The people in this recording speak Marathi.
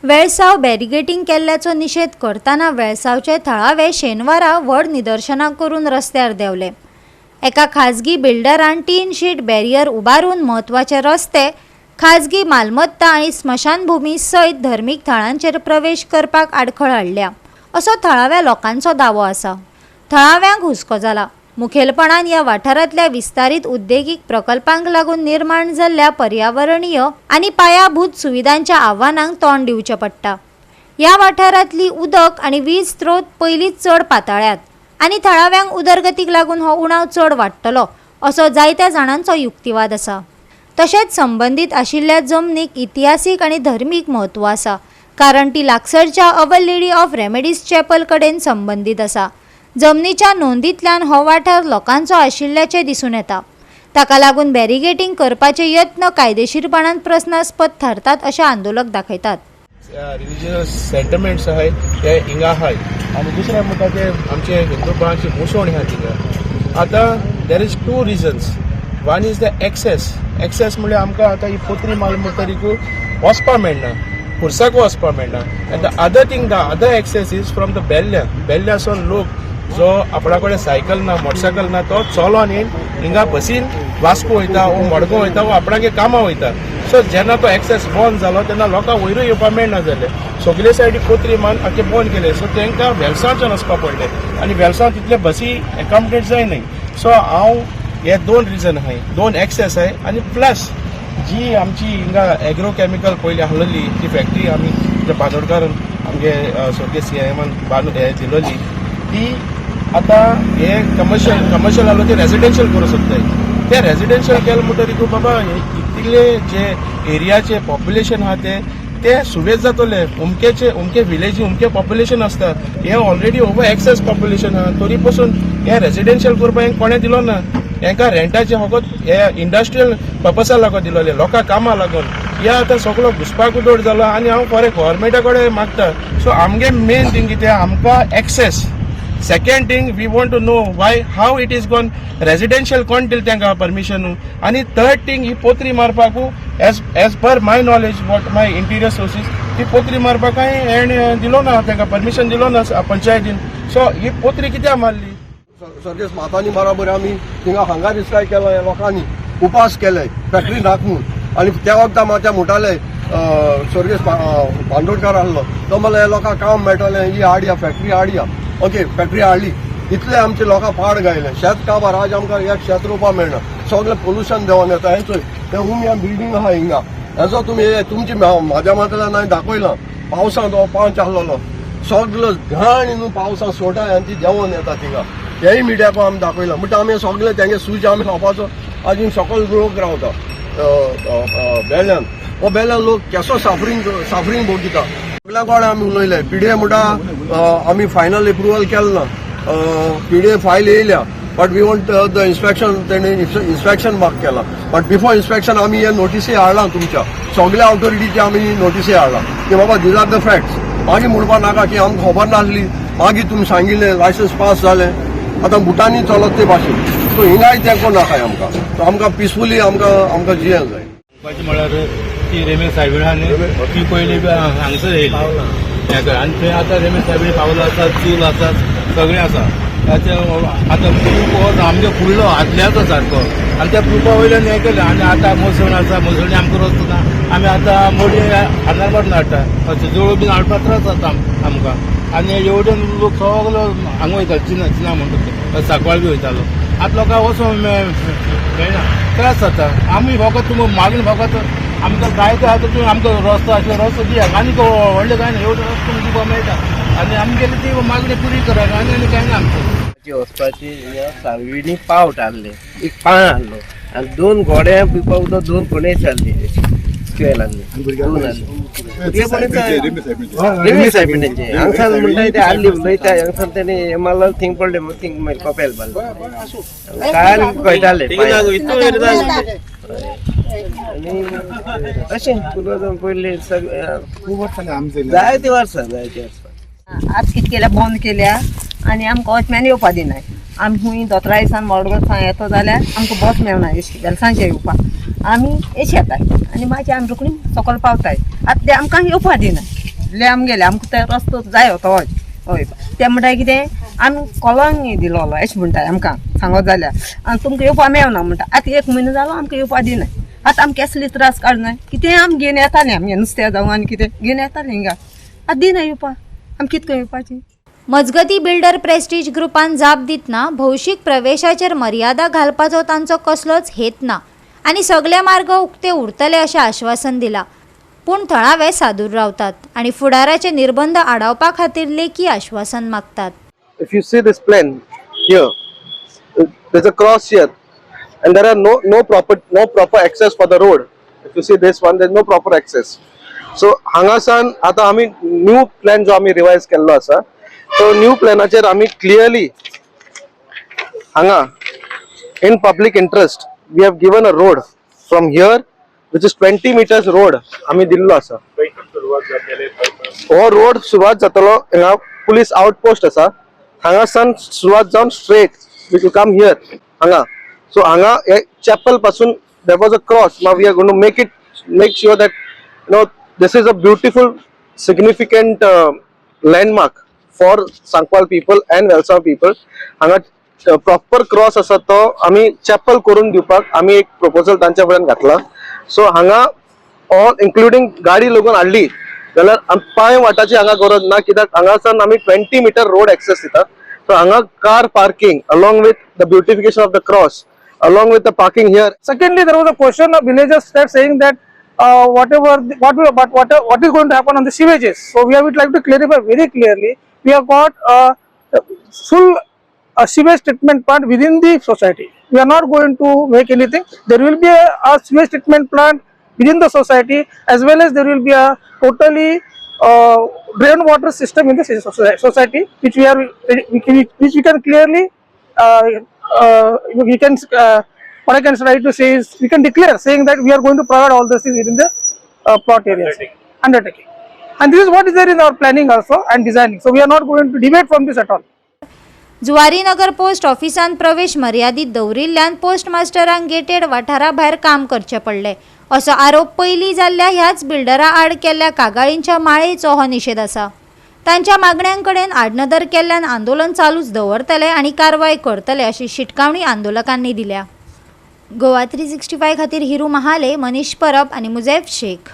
वेळसाव बॅरिगेटिंग केल्ल्याचो निषेध करताना वेळसावचे थळावे शेनवारा व्हड निदर्शनां करून रस्त्यार देवले। एका खाजगी बिल्डरान टीन शीट बॅरियर उबारून महत्वाचे रस्ते, खाजगी मालमत्ता आणि स्मशानभूमी सयत धर्मीक थळांचेर प्रवेश करपाक आडखळ हाडल्या असो थळाव्या लोकांचो दावो आसा। थळाव्यांक हुस्को जाला। मुखेलपणान ह्या वाठारांतल्या विस्तारीत उद्देगीक प्रकल्पांक लागून निर्माण जाल्ल्या पर्यावरणीय आणि पायाभूत सुविधांच्या आव्हानांक तोंड दिवचें पडटा। ह्या वाठारांतली उदक आणि वीज स्त्रोत पयलींच चड पातळ्यात आणि थळाव्यांक उदरगतीक लागून हो उणाव चड वाडटलो असो जायत्या जाणांचो युक्तिवाद आसा। तशेंच संबंधीत आशिल्ल्या जमनीक इतिहासीक आणि धर्मीक म्हत्व आसा, कारण ती लागसरच्या Our Lady of Remedies chapel कडेन संबंधीत आसा। जमनीच्या नोंदींतल्यान हो वाठार लोकांचो आशिल्ल्याचे दिसून येता। ताका लागून बॅरिगेटिंग करपाचे यत्न कायदेशीरपणान प्रस्नास्पद थारतात अशें आंदोलक दाखयतात। रिलीजियस सेंटिमेंट्स आहाय ते हिंगा आहाय आणि दुसरे म्हणटा ते आमचे हिंदू मुसवणी आहा थिंगा। आतां there is two reasons. One is the access म्हणजे आमकां आतां ही पोत्री मालमत्तारीक वचपा मेळना, खुर्साक वचपा मेळना। And the other thing, the other access is from the बेल्ल्यासून लोक जो आपणा कडेन सायकल ना, मोटरसायकल ना, तो चलोन येवन हिंगा बसीन वास्को वयता वो मडगांव वयता वो आपणागे कामां वयता। सो जेन्ना तो एक्सेस बंद जालो तेन्ना लोकांक वयरूय येवपा मेळना जालें। सगळे सायडी पोत्री मान आख्खे बंद केले। सो तांकां वेलसांवच्यान वचपा पडलें आणि वेलसांव तितले बसी एकोमोडेट जायनाय। सो हांव हे दोन रिजन आहाय, दोन एक्सेस आहाय आणि प्लस जी आमची हिंगा एग्रोकेमिकल पयलीं आहलोली ती फॅक्टरी आमी बांदोडकारान आमगे सगळे सीएमान दिलोली ती आता हे कमर्शियल आलो ते रेजिडेन्शियल करूं सोदताय। ते रेजिडेन्शियल केले म्हणटरीक बाबा इतले जे एरियाचे पॉप्युलेशन आहा ते सुबेज जातले। उमके विलेजी उमके पॉप्युलेशन आसता, हे ऑलरेडी ओवर एक्सेस पॉप्युलेशन आहा, तरी पासून हे रेजिडेन्शियल करपाक कोणें दिलो ना। हांकां रेंटाचे फकत हे इंडस्ट्रियल पर्पसा लागून दिलोले, लोकां कामां लागून। हे आतां सगळो घुसपाक उदोड जालो आणि हांव खरें गव्हर्मेंटा कडेन मागता। सो आमगे मेन थिंग कितें आमकां access. Second thing we want to know why how it is gone residential कोण दिल तांकां परमिशन। आणि थर्ड थिंग ही पोत्री मारपाक as per my knowledge what my interior sources ती पोत्री मारपाक हेण दिलो ना, तांकां परमिशन दिलो ना पंचायतीन। सो ही पोत्री कित्याक मारली? सर्गेस मातांनी बरोबर आमी थिंगा हंगार स्ट्रायक केलो, लोकांनी उपास केले फॅक्टरी नाकून। आणि त्या वखदां म्हाका म्हणटाले सर्गेस बांदोडकार आहलो तो म्हणलो हे लोकांक काम मेळटलें, ही हाडया फॅक्टरी हाडया। ओके, फॅक्टरी हाडली, इतले आमचे लोकां पाड गायले। शेत काबार आज आमकां एक शेत रोवपा मेळना, सगळें पोल्युशन देंवन येता। हे चोय ते उमी बिल्डींग आहा हिंगा, हेजो तुमी तुमची म्हाज्या माथ्यान हांवें दाखयलां। पावसांत हो पावस आहलोलो, सगळो घाण न्हू पावसांत सोडटा आनी ती देंवन येता थिंगा। तेय मिडियाक आमी दाखयलां। म्हणटा आमी सगळे तेंगे स्विच आमी खावपाचो आजून सकयल लोक रावता बेल्ल्यान। हो बेल्ल्यान लोक केसो साफरींग भोगिता। सगळ्या कोणे आमी उलयले। पीडीए म्हणटा आमी फायनल एप्रुवल केलें ना, पीडीए फायल येयल्या, but we want the inspection. तेणे इन्स्पेक्शन मार्क केला, बट बिफोर इन्स्पेक्शन आमी हे नोटीसी हाडला तुमच्या सगळ्या ऑथॉरिटीची आमी नोटीसी हाडला की बाबा दीज आर द फॅक्ट्स। मागीर म्हणपा नाका की आमकां खबर नासली, मागीर तुमी सांगिल्लें लायसन्स पास जालें, आतां बुटांनी चलत ते भाशेन। सो हिंगाय तेंको नाकाय आमकां। सो आमकां पिसफुली आमकां जियेल जाय। म्हळ्यार ती रेमेश सायबीण आहा न्ही, ती पयलीं हांगसर येयली आनी थंय आतां रेमेश सायबीण पावलो आसा, चूल आसा, सगळें आसा। आतां प्रूफ हो आमगे फुडलो आदल्याचो सारको आनी त्या प्रुफा वयल्यान हें केलें। आनी आतां मोसण आसा, मोसणी आमकां रस्तो ना, आमी आतां मोडी हांगार मारून हाडटा, अशें जवळ बीन हाडपाक त्रास जाता आमकां। आनी एवढे लोक सगलो हांगा वयता चिना म्हणटा सांकवाळ बी वयतालो। आतां लोकांक वचोंक मेळना, त्रास जाता। आमी फकत तुमी मागीर फकत आमकां जाय ते आतां तुमी आमकां रस्तो आसलो रस्तो दियात, आनी व्हडले कांय ना, एवढे रस्तो तुमकां दिवपाक मेळटा आनी आमगेली ती मागणी पुरी करात आनी कांय ना आमकां। वचपाची सावयणी पावट हाडले, एक पाळ हाडलो आनी दोन घोड्या पिवपा उदक दोन कोणेच हाडली स्क्वेल हाडली, दोन हाडली रेमी सायबिणीचे। हांगसान म्हणटा ते हाडली उलयता, हांगसान तेणी मारला थिंग पडले, थिंग मागीर कपेल बांदले काय कळटाले आनी अशें पुर्वजान पयलीं जायते वर्सां आज कितें केल्या बंद केल्या आनी आमकां वचम्यान येवपा दिनाय। आमी खूंय दोतोरायसान मडगांव येता जाल्यार आमकां बस मेळना वेलसांचे येवपाक। आमी एशी येताय आनी मागीर आमी रोखडी सकयल पावताय। आतां ते आमकां येवपा दिनाय। आम गेले आमकां ते रस्तो जाय होतो हय ते म्हणटा कितें आमी कॉलांक दिलो अशें म्हणटाय आमकां सांगत जाल्यार आनी तुमकां येवपा मेळना म्हणटा आतां 1 म्हयनो जालो आमकां येवपा दिनाय आतां आमकां कसले त्रास काडनाय कितें आमी घेवन येतालीं आमी नुस्तें जावं आनी कितें घेवन येतालीं हिंगा आतां दिनाय येवपा आमी कितें करून येवपाचें. मजगती बिल्डर प्रेस्टीज ग्रुपान जाप दितना भौशीक प्रवेशाचेर मर्यादा घालपाचो तांचो कसलोच हेत ना आनी सगळे मार्ग उक्ते उरतले अशें आश्वासन दिलां. पूण थळावे सादूर रावतात आनी फुडाराचे निर्बंध आडावपा खातीर लेखी आश्वासन मागतात. If you see this plan here, there's a cross here, and there are no proper access for the road. If you see this one, there's no proper access. So हांगासान आता आमी न्यू प्लॅन जो आमी रिवाइज केल्लो आसा तो न्यू प्लॅनाचेर आमी क्लियरली हांगा in public interest we have given a road from here which is 20 meters road आमी दिल्लो आसा. हो रोड सुरवात जातलो हिंगा पुलीस आउटपोस्ट आसा हांगासान सुरवात जावन straight we will come here हांगा. सो हांगा चॅपल पासून there was a cross. Now we are going to make sure that you know this is a beautiful significant landmark for Sancoale people and Velsao people. हांगा प्रॉपर क्रॉस आसा तो आमी चॅपल करून दिवपाक आमी एक प्रपोजल तांच्या फुड्यान घातला. सो हांगा ऑल इन्क्लुडिंग गाडी लागून हाडली जाल्यार पांय वाटाची हांगा गरज ना कित्याक हांगासान आमी 20 मीटर रोड एक्सेस दितात. सो हांगा car parking along with the beautification of the cross along with the parking here. Secondly, there was a question of villagers that saying that what is going to happen on the sewages. So we would like to clarify very clearly. We have got a full sewage treatment plant within the society. We are not going to make anything. There will be a sewage treatment plant within the society, as well as there will be a totally rainwater system in the society, which we can clearly. We can what I can try to say is we can declare saying that we are going to provide all these things within the plot areas. Undertaking. And this is what is there in our planning also and designing. So we are not going to deviate from this at all. Zuarinagar post ऑफिसांत प्रवेश मर्यादीत दवरिल्ल्यान पोस्ट मास्टरांक गेटेड वाठारा भायर काम करचें पडलें असो आरोप पयलीं जाल्ल्या ह्याच बिल्डरा आड केल्ल्या कागाळींच्या माळेचो हो निशेध आसा. तांच्या मागण्यां कडेन आडनदर केल्ल्यान आंदोलन चालूच दवरतले आनी कारवाय करतले अशी शिटकावणी आंदोलकांनी दिल्या. गोवा 365 खातीर हिरू महाले, मनीष परब आनी मुझैफ शेख.